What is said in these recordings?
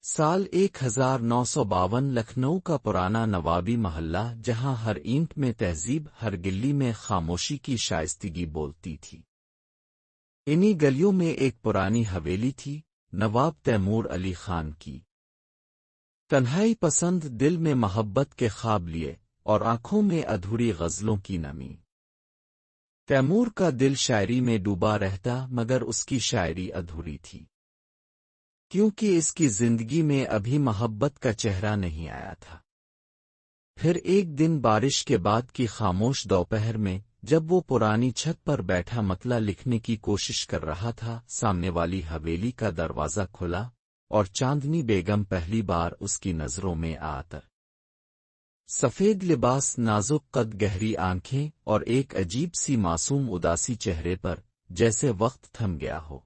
سال 1952 لکھنؤ کا پرانا نوابی محلہ جہاں ہر اینٹ میں تہذیب، ہر گلی میں خاموشی کی شائستگی بولتی تھی۔ انہی گلیوں میں ایک پرانی حویلی تھی، نواب تیمور علی خان کی۔ تنہائی پسند، دل میں محبت کے خواب لیے اور آنکھوں میں ادھوری غزلوں کی نمی۔ تیمور کا دل شاعری میں ڈوبا رہتا، مگر اس کی شاعری ادھوری تھی، کیونکہ اس کی زندگی میں ابھی محبت کا چہرہ نہیں آیا تھا۔ پھر ایک دن بارش کے بعد کی خاموش دوپہر میں، جب وہ پرانی چھت پر بیٹھا مطلع لکھنے کی کوشش کر رہا تھا، سامنے والی حویلی کا دروازہ کھلا اور چاندنی بیگم پہلی بار اس کی نظروں میں آتا۔ سفید لباس، نازک قد، گہری آنکھیں اور ایک عجیب سی معصوم اداسی چہرے پر، جیسے وقت تھم گیا ہو۔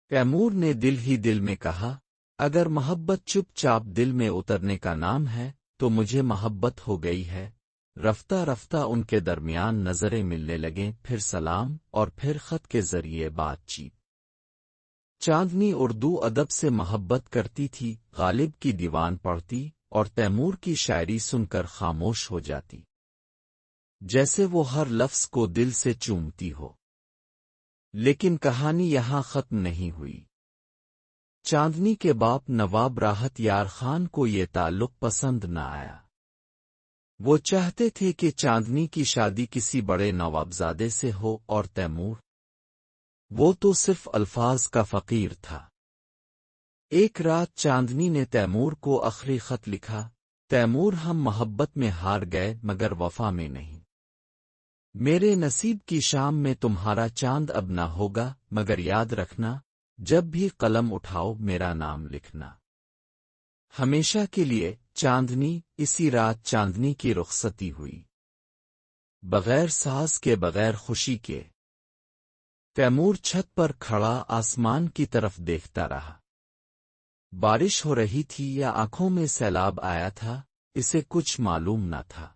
تیمور نے دل ہی دل میں کہا، اگر محبت چپ چاپ دل میں اترنے کا نام ہے تو مجھے محبت ہو گئی ہے۔ رفتہ رفتہ ان کے درمیان نظریں ملنے لگیں، پھر سلام اور پھر خط کے ذریعے بات چیت۔ چاندنی اردو ادب سے محبت کرتی تھی، غالب کی دیوان پڑھتی اور تیمور کی شاعری سن کر خاموش ہو جاتی، جیسے وہ ہر لفظ کو دل سے چومتی ہو۔ لیکن کہانی یہاں ختم نہیں ہوئی۔ چاندنی کے باپ نواب راحت یار خان کو یہ تعلق پسند نہ آیا۔ وہ چاہتے تھے کہ چاندنی کی شادی کسی بڑے نوابزادے سے ہو، اور تیمور، وہ تو صرف الفاظ کا فقیر تھا۔ ایک رات چاندنی نے تیمور کو آخری خط لکھا، تیمور، ہم محبت میں ہار گئے مگر وفا میں نہیں۔ میرے نصیب کی شام میں تمہارا چاند اب نہ ہوگا، مگر یاد رکھنا، جب بھی قلم اٹھاؤ میرا نام لکھنا۔ ہمیشہ کے لیے، چاندنی۔ اسی رات چاندنی کی رخصتی ہوئی، بغیر ساز کے، بغیر خوشی کے۔ تیمور چھت پر کھڑا آسمان کی طرف دیکھتا رہا۔ بارش ہو رہی تھی یا آنکھوں میں سیلاب آیا تھا، اسے کچھ معلوم نہ تھا۔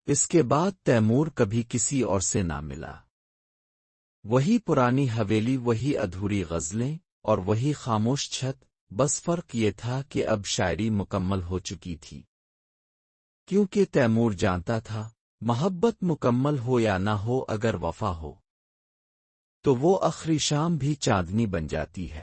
اس کے بعد تیمور کبھی کسی اور سے نہ ملا۔ وہی پرانی حویلی، وہی ادھوری غزلیں اور وہی خاموش چھت، بس فرق یہ تھا کہ اب شاعری مکمل ہو چکی تھی۔ کیونکہ تیمور جانتا تھا، محبت مکمل ہو یا نہ ہو، اگر وفا ہو تو وہ آخری شام بھی چاندنی بن جاتی ہے۔